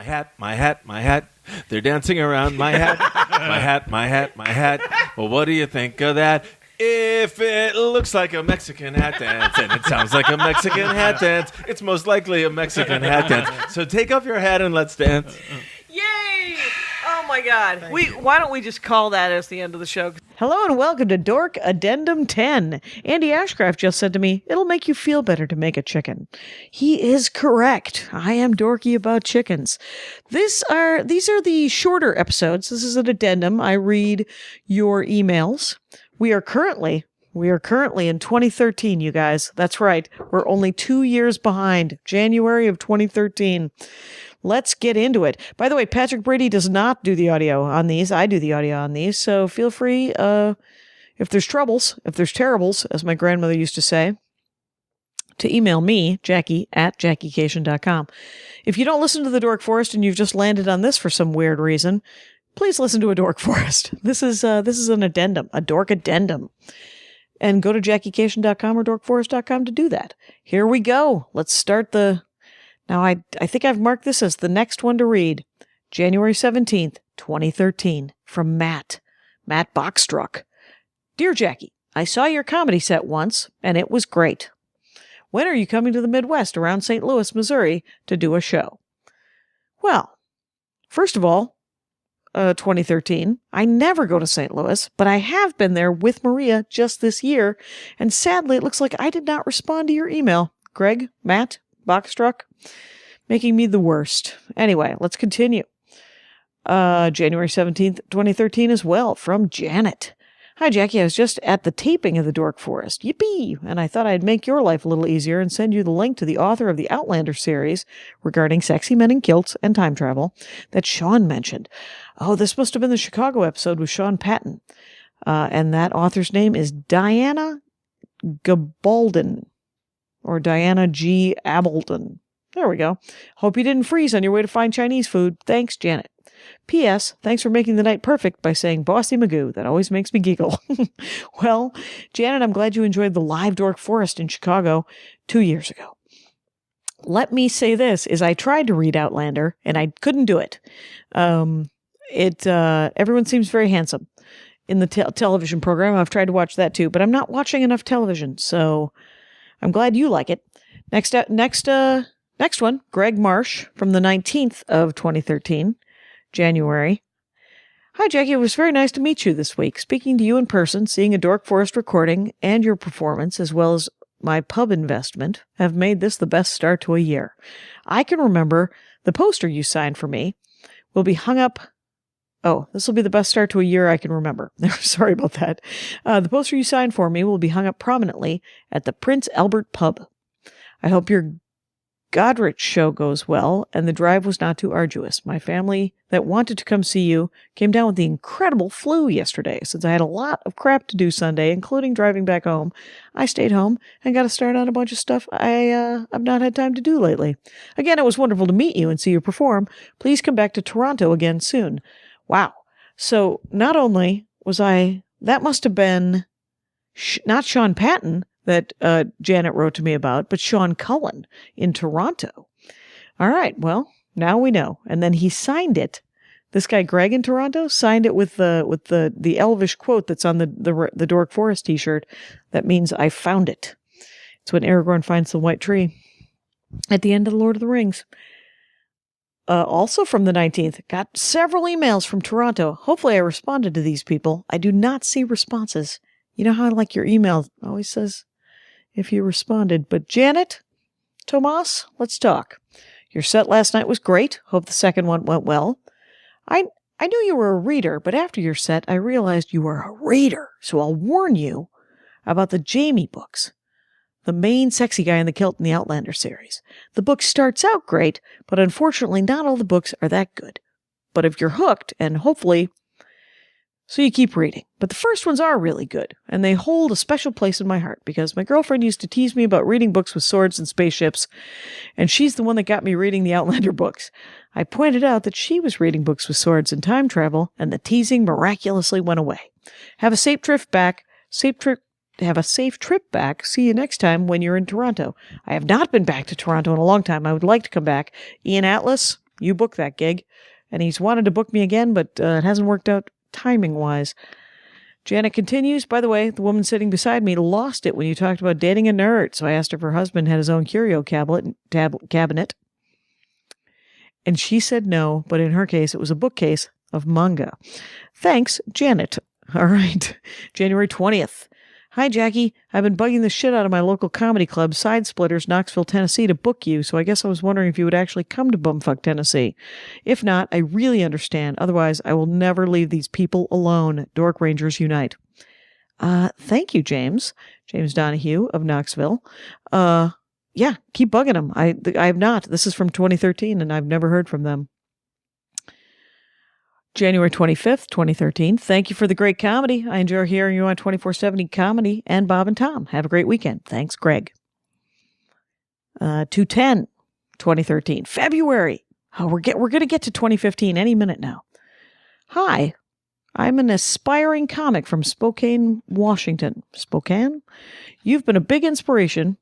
My hat, my hat, my hat. They're dancing around my hat. My hat, my hat, my hat. Well, what do you think of that? If it looks like a Mexican hat dance and it sounds like a Mexican hat dance, it's most likely a Mexican hat dance. So take off your hat and let's dance. Yay! Oh my God. Why don't we just call that as the end of the show? Hello and welcome to DORK Addendum 10. Andy Ashcraft just said to me, it'll make you feel better to make a chicken. He is correct. I am dorky about chickens. These are the shorter episodes. This is an addendum. I read your emails. We are currently in 2013, you guys. That's right. We're only 2 years behind. January of 2013. Let's get into it. By the way, Patrick Brady does not do the audio on these. I do the audio on these. So feel free, if there's troubles, if there's terribles, as my grandmother used to say, to email me, Jackie, at JackieCation.com. If you don't listen to the Dork Forest and you've just landed on this for some weird reason, please listen to a Dork Forest. This is an addendum, a Dork Addendum. And go to JackieCation.com or DorkForest.com to do that. Here we go. Let's start Now, I think I've marked this as the next one to read. January 17th, 2013. From Matt Bockstruck. Dear Jackie, I saw your comedy set once, and it was great. When are you coming to the Midwest around St. Louis, Missouri, to do a show? Well, first of all, 2013, I never go to St. Louis, but I have been there with Maria just this year, and sadly, it looks like I did not respond to your email. Greg, Matt, Bockstruck, making me the worst. Anyway, let's continue. January 17th, 2013 as well, from Janet. Hi, Jackie. I was just at the taping of the Dork Forest. Yippee! And I thought I'd make your life a little easier and send you the link to the author of the Outlander series regarding sexy men in kilts and time travel that Sean mentioned. Oh, this must have been the Chicago episode with Sean Patton. And that author's name is Diana Gabaldon. Or Diana G. Abaldon. There we go. Hope you didn't freeze on your way to find Chinese food. Thanks, Janet. P.S. Thanks for making the night perfect by saying Bossy Magoo. That always makes me giggle. Well, Janet, I'm glad you enjoyed the live Dork Forest in Chicago 2 years ago. Let me say this, is I tried to read Outlander, and I couldn't do it. Everyone seems very handsome in the television program. I've tried to watch that too, but I'm not watching enough television, so I'm glad you like it. Next one, Greg Marsh from the 19th of 2013, January. Hi, Jackie. It was very nice to meet you this week. Speaking to you in person, seeing a Dork Forest recording, and your performance, as well as my pub investment, have made this the best start to a year. I can remember the poster you signed for me will be hung up. Oh, this will be the best start to a year I can remember. Sorry about that. The poster you signed for me will be hung up prominently at the Prince Albert Pub. I hope your Godrich show goes well and the drive was not too arduous. My family that wanted to come see you came down with the incredible flu yesterday. Since I had a lot of crap to do Sunday, including driving back home, I stayed home and got to start on a bunch of stuff I've not had time to do lately. Again, it was wonderful to meet you and see you perform. Please come back to Toronto again soon. Wow. So not only was that must have been not Sean Patton that Janet wrote to me about, but Sean Cullen in Toronto. All right. Well, now we know. And then he signed it. This guy, Greg in Toronto, signed it with the elvish quote that's on the Dork Forest t-shirt. That means I found it. It's when Aragorn finds the white tree at the end of The Lord of the Rings. Also from the 19th, got several emails from Toronto. Hopefully I responded to these people. I do not see responses. You know how I like your email always says if you responded. But Janet, Tomas, let's talk. Your set last night was great. Hope the second one went well. I knew you were a reader, but after your set, I realized you were a reader. So I'll warn you about the Jamie books. The main sexy guy in the kilt in the Outlander series. The book starts out great, but unfortunately not all the books are that good. But if you're hooked, and hopefully, so you keep reading. But the first ones are really good, and they hold a special place in my heart, because my girlfriend used to tease me about reading books with swords and spaceships, and she's the one that got me reading the Outlander books. I pointed out that she was reading books with swords and time travel, and the teasing miraculously went away. Have a safe trip back. Have a safe trip back. See you next time when you're in Toronto. I have not been back to Toronto in a long time. I would like to come back. Ian Atlas, You book that gig. And he's wanted to book me again, but it hasn't worked out timing-wise. Janet continues, by the way, the woman sitting beside me lost it when you talked about dating a nerd, so I asked if her husband had his own curio cabinet. And she said no, but in her case, it was a bookcase of manga. Thanks, Janet. All right. January 20th. Hi, Jackie. I've been bugging the shit out of my local comedy club, Side Splitters, Knoxville, Tennessee, to book you, so I guess I was wondering if you would actually come to Bumfuck, Tennessee. If not, I really understand. Otherwise, I will never leave these people alone. Dork Rangers unite. Thank you, James. James Donahue of Knoxville. Yeah, keep bugging them. I have not. This is from 2013, and I've never heard from them. January 25th, 2013. Thank you for the great comedy. I enjoy hearing you on 24/7 Comedy and Bob and Tom. Have a great weekend. Thanks, Greg. 2/10, 2013. February. Oh, we're going to get to 2015 any minute now. Hi. I'm an aspiring comic from Spokane, Washington. Spokane? You've been a big inspiration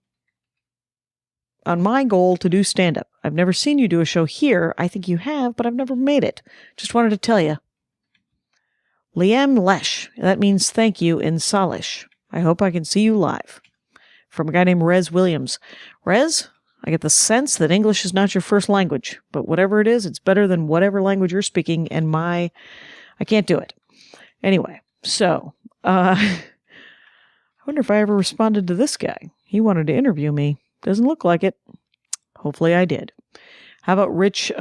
on my goal to do stand-up. I've never seen you do a show here. I think you have, but I've never made it. Just wanted to tell you. Liam Lesh. That means thank you in Salish. I hope I can see you live. From a guy named Rez Williams. Rez, I get the sense that English is not your first language, but whatever it is, it's better than whatever language you're speaking, and I can't do it. Anyway, so, I wonder if I ever responded to this guy. He wanted to interview me. Doesn't look like it. Hopefully I did. How about Richard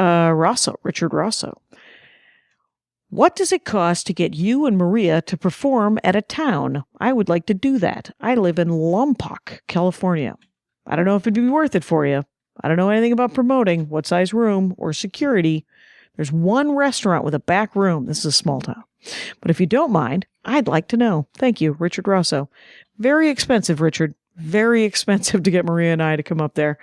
Rosso? What does it cost to get you and Maria to perform at a town? I would like to do that. I live in Lompoc, California. I don't know if it'd be worth it for you. I don't know anything about promoting, what size room, or security. There's one restaurant with a back room. This is a small town. But if you don't mind, I'd like to know. Thank you, Richard Rosso. Very expensive, Richard. Very expensive to get Maria and I to come up there.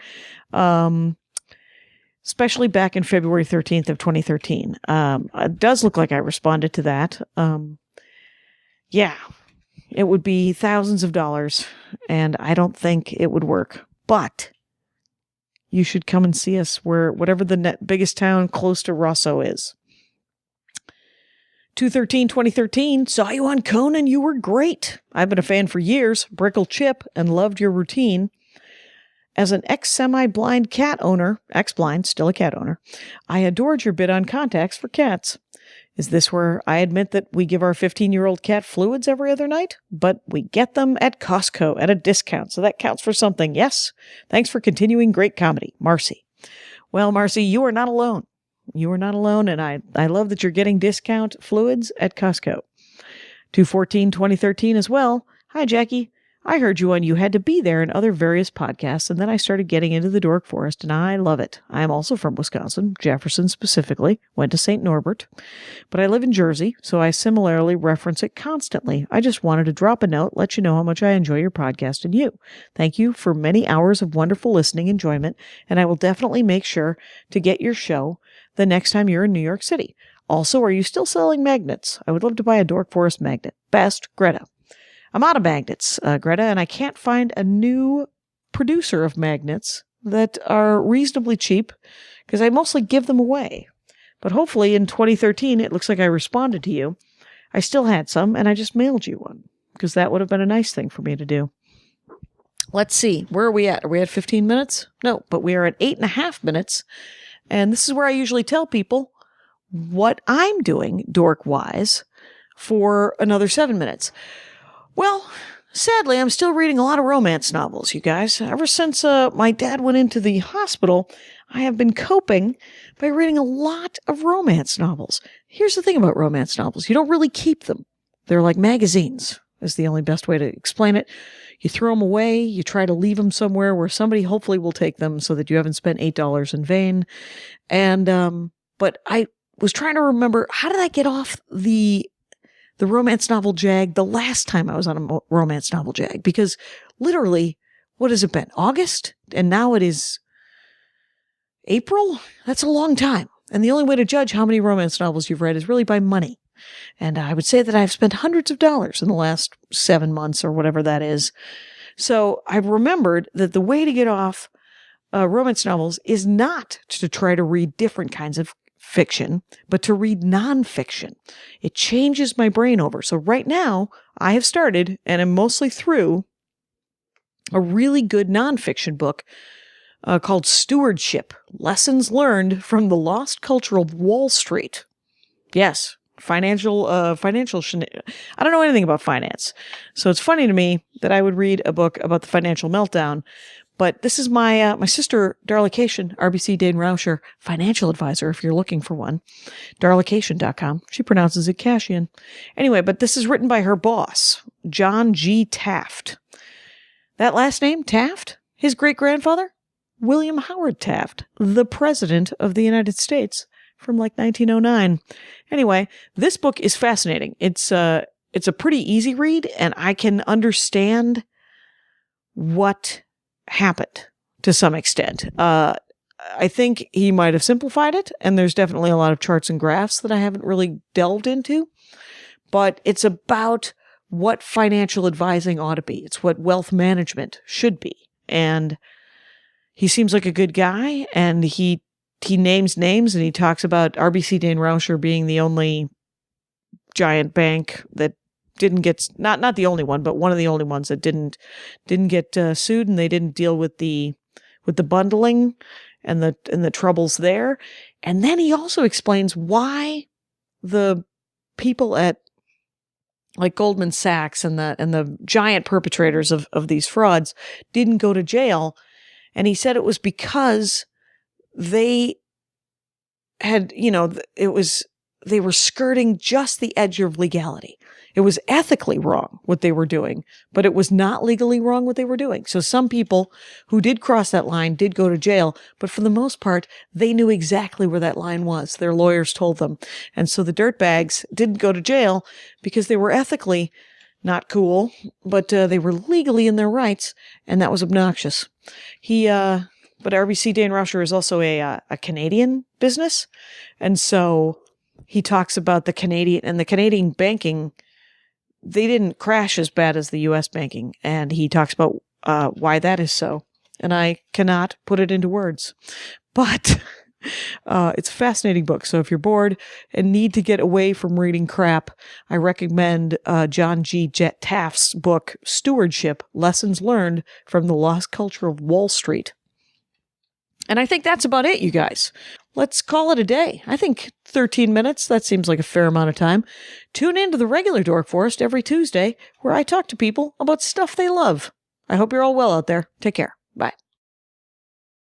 Especially back in February 13th of 2013. It does look like I responded to that. Yeah, it would be thousands of dollars, and I don't think it would work. But you should come and see us whatever the biggest town close to Rosso is. 2/13/2013, saw you on Conan. You were great. I've been a fan for years, Brickle Chip, and loved your routine. As an ex-semi-blind cat owner, ex-blind, still a cat owner, I adored your bit on contacts for cats. Is this where I admit that we give our 15-year-old cat fluids every other night? But we get them at Costco at a discount, so that counts for something, yes? Thanks for continuing great comedy, Marcy. Well, Marcy, you are not alone. You are not alone, and I love that you're getting discount fluids at Costco. 2/14/2013 as well. Hi, Jackie. I heard you on You Had to Be There and other various podcasts, and then I started getting into the Dork Forest, and I love it. I am also from Wisconsin, Jefferson specifically, went to St. Norbert, but I live in Jersey, so I similarly reference it constantly. I just wanted to drop a note, let you know how much I enjoy your podcast and you. Thank you for many hours of wonderful listening enjoyment, and I will definitely make sure to get your show the next time you're in New York City. Also, are you still selling magnets? I would love to buy a Dork Forest magnet. Best, Greta. I'm out of magnets, Greta, and I can't find a new producer of magnets that are reasonably cheap because I mostly give them away. But hopefully in 2013, it looks like I responded to you. I still had some, and I just mailed you one because that would have been a nice thing for me to do. Let's see. Where are we at? Are we at 15 minutes? No, but we are at 8.5 minutes. And this is where I usually tell people what I'm doing dork-wise for another 7 minutes. Well, sadly, I'm still reading a lot of romance novels, you guys. Ever since my dad went into the hospital, I have been coping by reading a lot of romance novels. Here's the thing about romance novels. You don't really keep them. They're like magazines, is the only best way to explain it. You throw them away. You try to leave them somewhere where somebody hopefully will take them so that you haven't spent $8 in vain. And, but I was trying to remember, how did I get off the romance novel jag the last time I was on a romance novel jag? Because literally, what has it been? August? And now it is April? That's a long time. And the only way to judge how many romance novels you've read is really by money. And I would say that I've spent hundreds of dollars in the last 7 months or whatever that is. So I've remembered that the way to get off romance novels is not to try to read different kinds of fiction, but to read nonfiction. It changes my brain over. So right now, I have started, and I'm mostly through, a really good nonfiction book called Stewardship, Lessons Learned from the Lost Culture of Wall Street. Yes, financial I don't know anything about finance. So it's funny to me that I would read a book about the financial meltdown. But this is my my sister, Darla Cation, RBC Dane Rauscher, financial advisor, if you're looking for one. DarlaCation.com. She pronounces it Cashian. Anyway, but this is written by her boss, John G. Taft. That last name, Taft, his great-grandfather, William Howard Taft, the President of the United States from like 1909. Anyway, this book is fascinating. It's a pretty easy read, and I can understand what happened to some extent. I think he might have simplified it, and there's definitely a lot of charts and graphs that I haven't really delved into, but it's about what financial advising ought to be. It's what wealth management should be. And he seems like a good guy, and he names names, and he talks about RBC Dane Rauscher being the only giant bank that didn't get, not the only one, but one of the only ones that didn't get sued, and they didn't deal with the bundling and the troubles there. And then he also explains why the people at like Goldman Sachs and the giant perpetrators of these frauds didn't go to jail. And he said it was because they had, they were skirting just the edge of legality. It was ethically wrong what they were doing, but it was not legally wrong what they were doing. So some people who did cross that line did go to jail, but for the most part, they knew exactly where that line was. Their lawyers told them. And so the dirtbags didn't go to jail because they were ethically not cool, but they were legally in their rights, and that was obnoxious. But RBC Dane Rauscher is also a Canadian business, and so he talks about the Canadian banking. They didn't crash as bad as the U.S. banking, and he talks about why that is so. And I cannot put it into words, but it's a fascinating book. So if you're bored and need to get away from reading crap, I recommend John G. Taft's book, Stewardship, Lessons Learned from the Lost Culture of Wall Street. And I think that's about it, you guys. Let's call it a day. I think 13 minutes, that seems like a fair amount of time. Tune in to the regular Dork Forest every Tuesday, where I talk to people about stuff they love. I hope you're all well out there. Take care. Bye.